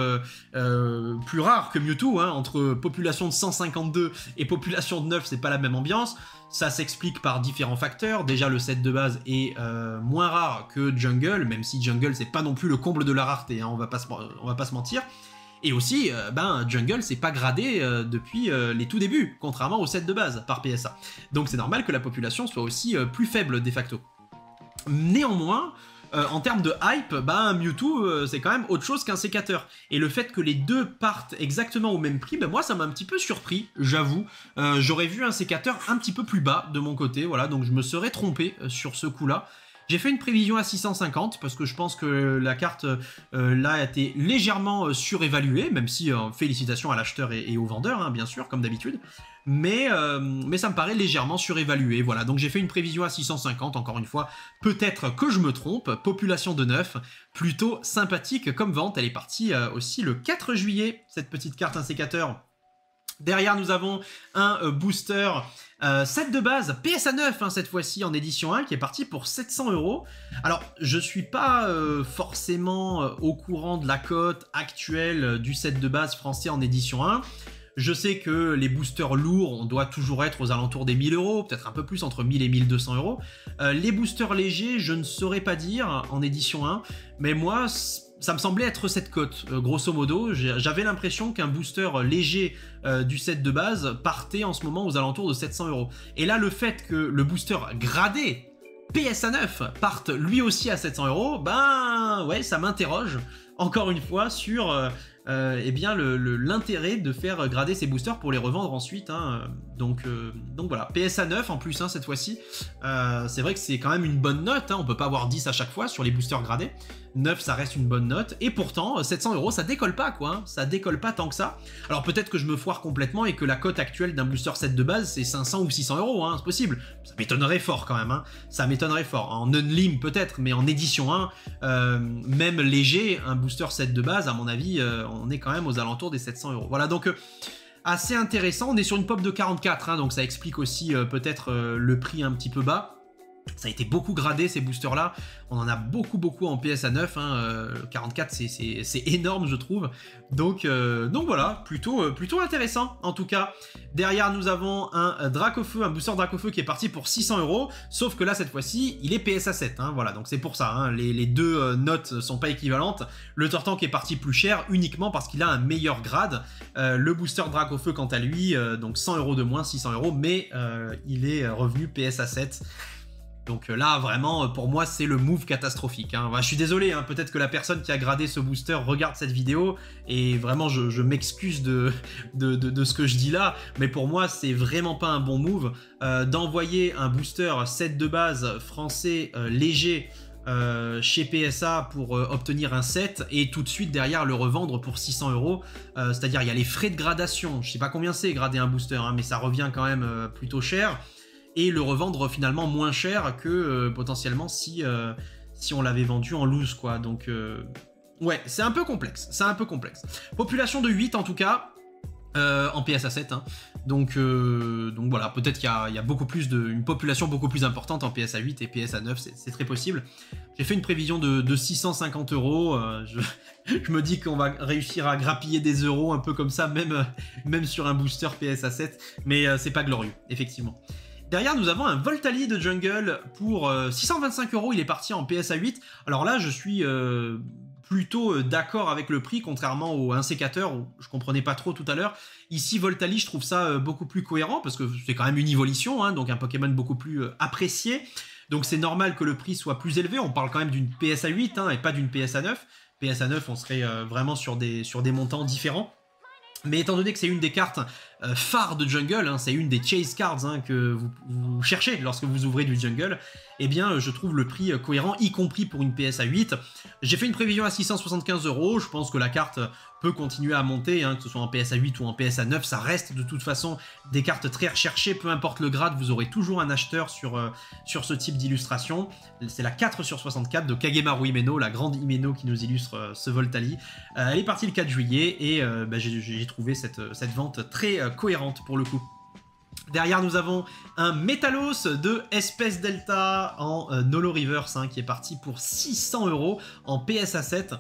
plus rare que Mewtwo, hein. Entre population de 152 et population de 9, c'est pas la même ambiance. Ça s'explique par différents facteurs. Déjà, le set de base est moins rare que Jungle, même si Jungle, c'est pas non plus le comble de la rareté, hein, on va pas se mentir. Et aussi, Jungle, c'est pas gradé depuis les tout débuts, contrairement au set de base par PSA. Donc c'est normal que la population soit aussi plus faible de facto. Néanmoins, en termes de hype, Mewtwo, c'est quand même autre chose qu'un sécateur. Et le fait que les deux partent exactement au même prix, moi, ça m'a un petit peu surpris, j'avoue. J'aurais vu un sécateur un petit peu plus bas de mon côté, voilà, donc je me serais trompé sur ce coup-là. J'ai fait une prévision à 650 parce que je pense que la carte là a été légèrement surévaluée, même si félicitations à l'acheteur et au vendeur, hein, bien sûr, comme d'habitude. Mais ça me paraît légèrement surévalué, voilà. Donc j'ai fait une prévision à 650, encore une fois. Peut-être que je me trompe, population de 9, plutôt sympathique comme vente. Elle est partie aussi le 4 juillet, cette petite carte insécateur. Derrière, nous avons un booster set de base PSA 9 hein, cette fois-ci en édition 1 qui est parti pour 700 €. Alors, je suis pas forcément au courant de la cote actuelle du set de base français en édition 1. Je sais que les boosters lourds, on doit toujours être aux alentours des 1000 €, peut-être un peu plus, entre 1000 et 1200 €. Les boosters légers, je ne saurais pas dire en édition 1, mais moi, ça me semblait être cette cote, grosso modo. J'avais l'impression qu'un booster léger du set de base partait en ce moment aux alentours de 700 €. Et là, le fait que le booster gradé PSA 9 parte lui aussi à 700 €, ouais, ça m'interroge encore une fois sur eh bien l'intérêt de faire grader ces boosters pour les revendre ensuite, hein. Donc voilà, PSA 9 en plus, hein, cette fois-ci. C'est vrai que c'est quand même une bonne note, hein. On peut pas avoir 10 à chaque fois sur les boosters gradés. 9, ça reste une bonne note. Et pourtant, 700 €, ça décolle pas, quoi, hein. Ça décolle pas tant que ça. Alors peut-être que je me foire complètement et que la cote actuelle d'un booster set de base, c'est 500 ou 600 €, hein, c'est possible. Ça m'étonnerait fort quand même, hein. Ça m'étonnerait fort. En unlim peut-être, mais en édition 1, même léger, un booster set de base, à mon avis, on est quand même aux alentours des 700 €. Voilà, donc assez intéressant. On est sur une pop de 44, hein, donc ça explique aussi peut-être le prix un petit peu bas. Ça a été beaucoup gradé ces boosters là, on en a beaucoup en PSA 9, hein. 44 c'est énorme je trouve, donc voilà, plutôt intéressant en tout cas. Derrière nous avons un Dracofeu, un booster Dracofeu qui est parti pour 600 €, sauf que là cette fois-ci il est PSA 7, hein, voilà, donc c'est pour ça, hein, les deux notes sont pas équivalentes. Le Tortank est parti plus cher uniquement parce qu'il a un meilleur grade, le booster Dracofeu quant à lui, donc 100 € de moins, 600 €, mais il est revenu PSA 7. Donc là, vraiment, pour moi, c'est le move catastrophique, hein. Je suis désolé, hein, peut-être que la personne qui a gradé ce booster regarde cette vidéo, et vraiment, je m'excuse de ce que je dis là, mais pour moi, c'est vraiment pas un bon move d'envoyer un booster set de base français léger chez PSA pour obtenir un set et tout de suite derrière le revendre pour 600 €. C'est-à-dire, il y a les frais de gradation, je sais pas combien c'est grader un booster, hein, mais ça revient quand même plutôt cher. Et le revendre finalement moins cher que potentiellement si on l'avait vendu en loose, quoi. Donc ouais, c'est un peu complexe, Population de 8 en tout cas, en PSA 7, hein. Donc voilà, peut-être qu'il y a une population beaucoup plus importante en PSA 8 et PSA 9, c'est très possible. J'ai fait une prévision de 650 €, je me dis qu'on va réussir à grappiller des euros un peu comme ça, même sur un booster PSA 7, mais c'est pas glorieux, effectivement. Derrière, nous avons un Voltali de Jungle pour 625 €, il est parti en PSA 8. Alors là, je suis plutôt d'accord avec le prix, contrairement au insécateur, où je comprenais pas trop tout à l'heure. Ici, Voltali, je trouve ça beaucoup plus cohérent, parce que c'est quand même une évolution, hein, donc un Pokémon beaucoup plus apprécié. Donc c'est normal que le prix soit plus élevé, on parle quand même d'une PSA 8, hein, et pas d'une PSA 9. PSA 9, on serait vraiment sur des montants différents. Mais étant donné que c'est une des cartes phare de jungle, hein, c'est une des chase cards hein, que vous cherchez lorsque vous ouvrez du jungle, eh bien je trouve le prix cohérent, y compris pour une PSA 8. J'ai fait une prévision à 675 €, je pense que la carte peut continuer à monter, hein, que ce soit en PSA 8 ou en PSA 9, ça reste de toute façon des cartes très recherchées, peu importe le grade, vous aurez toujours un acheteur sur ce type d'illustration. C'est la 4/64 de Kagemaru Himeno, la grande Himeno qui nous illustre ce Voltali. Elle est partie le 4 juillet et j'ai trouvé cette vente très cohérente pour le coup. Derrière, nous avons un Metalos de Espèce Delta en Holo Reverse hein, qui est parti pour 600 € en PSA 7.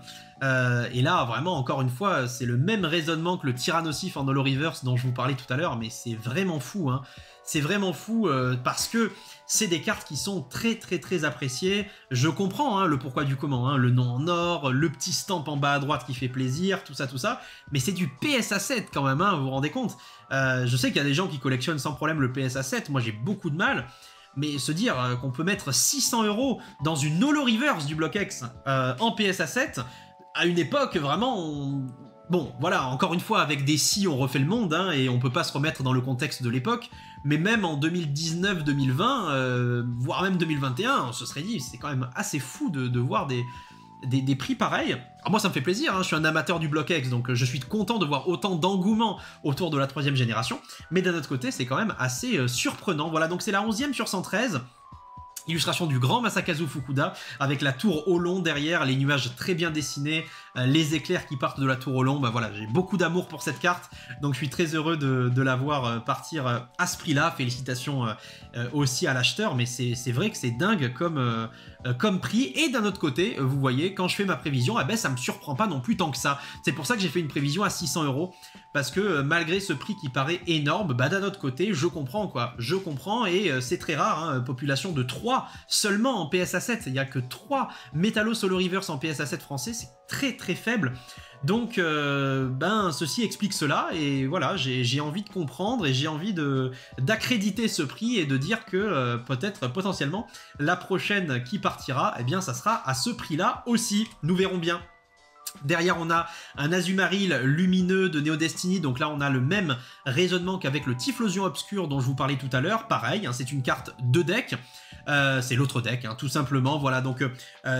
Et là, vraiment, encore une fois, c'est le même raisonnement que le Tyrannosif en Holo Reverse dont je vous parlais tout à l'heure, mais c'est vraiment fou. Hein. C'est vraiment fou parce que c'est des cartes qui sont très très très appréciées. Je comprends hein, le pourquoi du comment, hein, le nom en or, le petit stamp en bas à droite qui fait plaisir, tout ça, mais c'est du PSA 7 quand même, hein, vous vous rendez compte. Je sais qu'il y a des gens qui collectionnent sans problème le PSA 7, moi j'ai beaucoup de mal, mais se dire qu'on peut mettre 600 € dans une Holo Reverse du Block X en PSA 7, à une époque vraiment... Bon, voilà, encore une fois, avec des si, on refait le monde, hein, et on peut pas se remettre dans le contexte de l'époque, mais même en 2019-2020, voire même 2021, on se serait dit, c'est quand même assez fou de voir des prix pareils. Alors moi, ça me fait plaisir, hein, je suis un amateur du Block X, donc je suis content de voir autant d'engouement autour de la 3e génération, mais d'un autre côté, c'est quand même assez surprenant. Voilà, donc c'est la 11e sur 113, illustration du grand Masakazu Fukuda, avec la tour au long derrière, les nuages très bien dessinés, les éclairs qui partent de la tour au long. Bah voilà, j'ai beaucoup d'amour pour cette carte, donc je suis très heureux de la voir partir à ce prix-là. Félicitations aussi à l'acheteur, mais c'est vrai que c'est dingue comme prix. Et d'un autre côté, vous voyez, quand je fais ma prévision, eh ben, ça me surprend pas non plus tant que ça. C'est pour ça que j'ai fait une prévision à 600 €, parce que malgré ce prix qui paraît énorme, bah d'un autre côté, je comprends quoi. Je comprends et c'est très rare, hein, population de 3 seulement en PSA 7. Il n'y a que 3 Metalos Holo Reverse en PSA 7 français, c'est très très faible. Donc, ceci explique cela, et voilà, j'ai envie de comprendre, et j'ai envie d'accréditer ce prix, et de dire que peut-être, potentiellement, la prochaine qui partira, eh bien, ça sera à ce prix-là aussi. Nous verrons bien. Derrière, on a un Azumarill lumineux de Neo Destiny, donc là on a le même raisonnement qu'avec le Typhlosion Obscur dont je vous parlais tout à l'heure. Pareil, hein, c'est une carte de deck, c'est l'autre deck, hein, tout simplement. Voilà, donc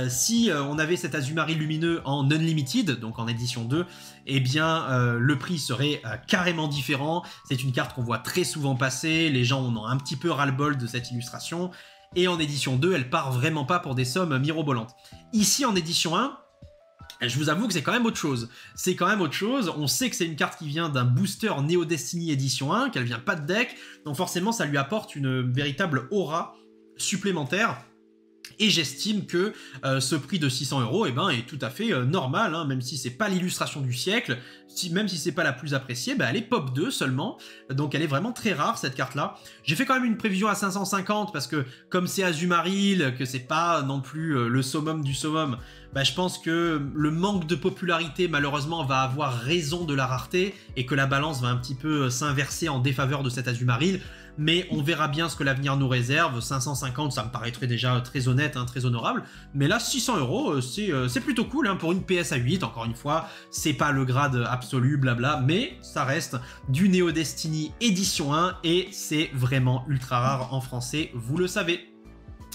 si on avait cet Azumarill lumineux en Unlimited, donc en édition 2, eh bien le prix serait carrément différent. C'est une carte qu'on voit très souvent passer, les gens en ont un petit peu ras-le-bol de cette illustration, et en édition 2, elle part vraiment pas pour des sommes mirobolantes. Ici, en édition 1, je vous avoue que c'est quand même autre chose. C'est quand même autre chose. On sait que c'est une carte qui vient d'un booster Neo Destiny édition 1, qu'elle vient pas de deck, donc forcément ça lui apporte une véritable aura supplémentaire. Et j'estime que ce prix de 600 € eh ben, est tout à fait normal, hein, même si c'est pas l'illustration du siècle, même si c'est pas la plus appréciée, bah, elle est pop 2 seulement, donc elle est vraiment très rare cette carte-là. J'ai fait quand même une prévision à 550 parce que comme c'est Azumarill, que c'est pas non plus le summum du summum, bah, je pense que le manque de popularité malheureusement va avoir raison de la rareté et que la balance va un petit peu s'inverser en défaveur de cet Azumarill. Mais on verra bien ce que l'avenir nous réserve. 550, ça me paraîtrait déjà très honnête, hein, très honorable. Mais là, 600 €, c'est plutôt cool hein, pour une PSA 8. Encore une fois, c'est pas le grade absolu, blabla, mais ça reste du Neo Destiny édition 1 et c'est vraiment ultra rare en français, vous le savez.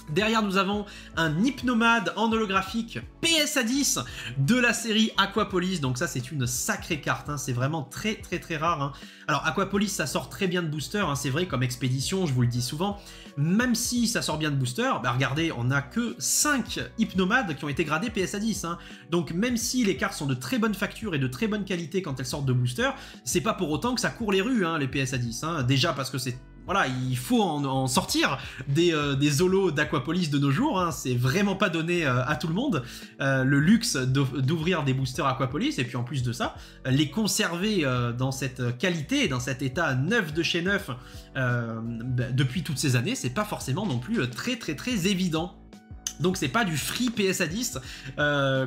Derrière, nous avons un Hypnomade en holographique PSA 10 de la série Aquapolis. Donc ça, c'est une sacrée carte, hein. C'est vraiment très très très rare, hein. Alors Aquapolis, ça sort très bien de booster, hein. C'est vrai, comme expédition, je vous le dis souvent. Même si ça sort bien de booster, bah regardez, on n'a que 5 Hypnomades qui ont été gradés PSA 10, hein. Donc même si les cartes sont de très bonne facture et de très bonne qualité quand elles sortent de booster, c'est pas pour autant que ça court les rues, hein, les PSA 10, hein. Déjà parce que c'est... Voilà, il faut en sortir des holos d'Aquapolis de nos jours, hein. C'est vraiment pas donné à tout le monde, le luxe d'ouvrir des boosters Aquapolis, et puis en plus de ça, les conserver dans cette qualité, dans cet état neuf de chez neuf depuis toutes ces années, c'est pas forcément non plus très très très évident. Donc c'est pas du free PSA 10,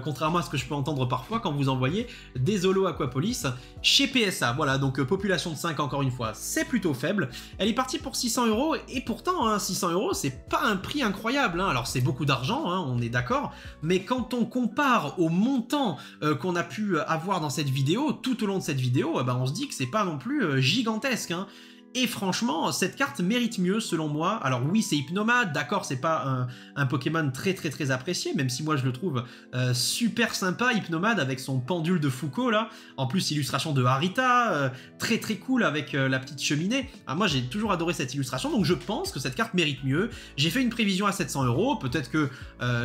contrairement à ce que je peux entendre parfois quand vous envoyez des Holo Aquapolis chez PSA. Voilà, donc population de 5 encore une fois, c'est plutôt faible. Elle est partie pour 600 €, et pourtant, hein, 600 €, c'est pas un prix incroyable. Hein. Alors c'est beaucoup d'argent, hein, on est d'accord, mais quand on compare au montant qu'on a pu avoir dans cette vidéo, tout au long de cette vidéo, eh ben, on se dit que c'est pas non plus gigantesque. Hein. Et franchement, cette carte mérite mieux selon moi. Alors oui, c'est Hypnomade, d'accord, c'est pas un Pokémon très apprécié, même si moi je le trouve super sympa, Hypnomade, avec son pendule de Foucault là. En plus, illustration de Harita, très cool avec la petite cheminée. Ah, moi j'ai toujours adoré cette illustration, donc je pense que cette carte mérite mieux. J'ai fait une prévision à 700 €, peut-être que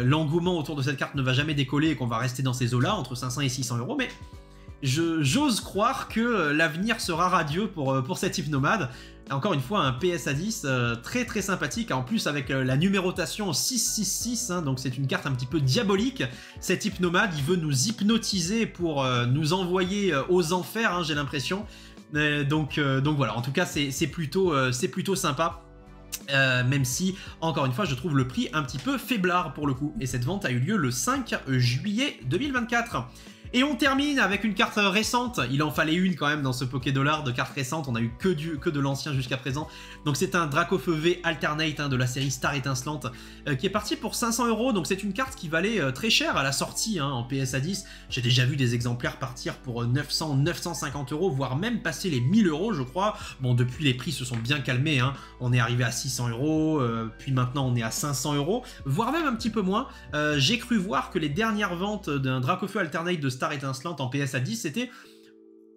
l'engouement autour de cette carte ne va jamais décoller et qu'on va rester dans ces eaux-là, entre 500 et 600 €, mais j'ose croire que l'avenir sera radieux pour cette Hypnomade. Encore une fois, un PSA 10 très sympathique, en plus avec la numérotation 666, hein, donc c'est une carte un petit peu diabolique. Cette Hypnomade, il veut nous hypnotiser pour nous envoyer aux enfers, hein, j'ai l'impression. Donc voilà, en tout cas c'est plutôt sympa. Même si, encore une fois, je trouve le prix un petit peu faiblard pour le coup. Et cette vente a eu lieu le 5 juillet 2024. Et on termine avec une carte récente. Il en fallait une quand même dans ce Pokédollar de cartes récentes. On a eu que de l'ancien jusqu'à présent. Donc c'est un Dracofeu V Alternate, hein, de la série Star Étincelante, qui est parti pour 500 €. Donc c'est une carte qui valait très cher à la sortie, hein, en PSA 10. J'ai déjà vu des exemplaires partir pour 900, 950 €, voire même passer les 1000 € je crois. Bon, depuis les prix se sont bien calmés, hein. On est arrivé à 600 €, puis maintenant on est à 500 €, voire même un petit peu moins. J'ai cru voir que les dernières ventes d'un Dracofeu Alternate de Star Étincelante en PSA 10, c'était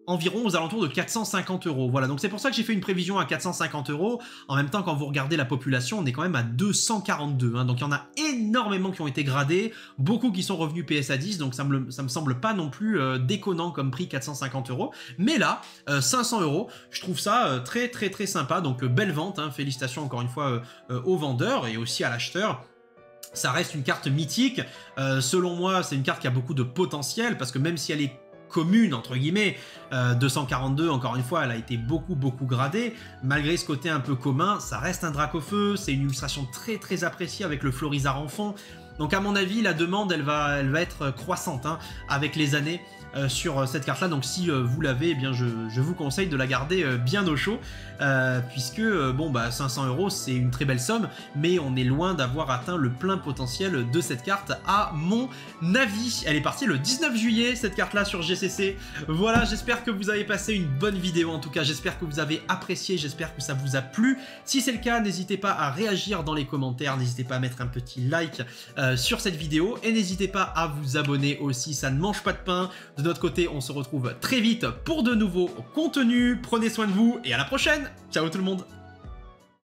environ aux alentours de 450 €. Voilà, donc c'est pour ça que j'ai fait une prévision à 450 €. En même temps, quand vous regardez la population, on est quand même à 242. Hein, donc il y en a énormément qui ont été gradés, beaucoup qui sont revenus PSA 10, donc ça me semble pas non plus déconnant comme prix, 450 €. Mais là, 500 €, je trouve ça très sympa. Donc belle vente, hein, félicitations encore une fois aux vendeurs et aussi à l'acheteur. Ça reste une carte mythique. Selon moi, c'est une carte qui a beaucoup de potentiel, parce que même si elle est commune, entre guillemets, 242, encore une fois, elle a été beaucoup gradée. Malgré ce côté un peu commun, ça reste un Dracofeu. C'est une illustration très appréciée avec le Florizard en fond. Donc à mon avis, la demande, elle va être croissante, hein, avec les années sur cette carte-là. Donc si vous l'avez, eh bien je vous conseille de la garder bien au chaud, puisque bon, bah 500 €, c'est une très belle somme, mais on est loin d'avoir atteint le plein potentiel de cette carte, à mon avis. Elle est partie le 19 juillet, cette carte-là, sur GCC. Voilà, j'espère que vous avez passé une bonne vidéo. En tout cas, j'espère que vous avez apprécié, j'espère que ça vous a plu. Si c'est le cas, n'hésitez pas à réagir dans les commentaires, n'hésitez pas à mettre un petit like sur cette vidéo, et n'hésitez pas à vous abonner aussi, ça ne mange pas de pain. De notre côté, on se retrouve très vite pour de nouveaux contenus. Prenez soin de vous et à la prochaine. Ciao tout le monde.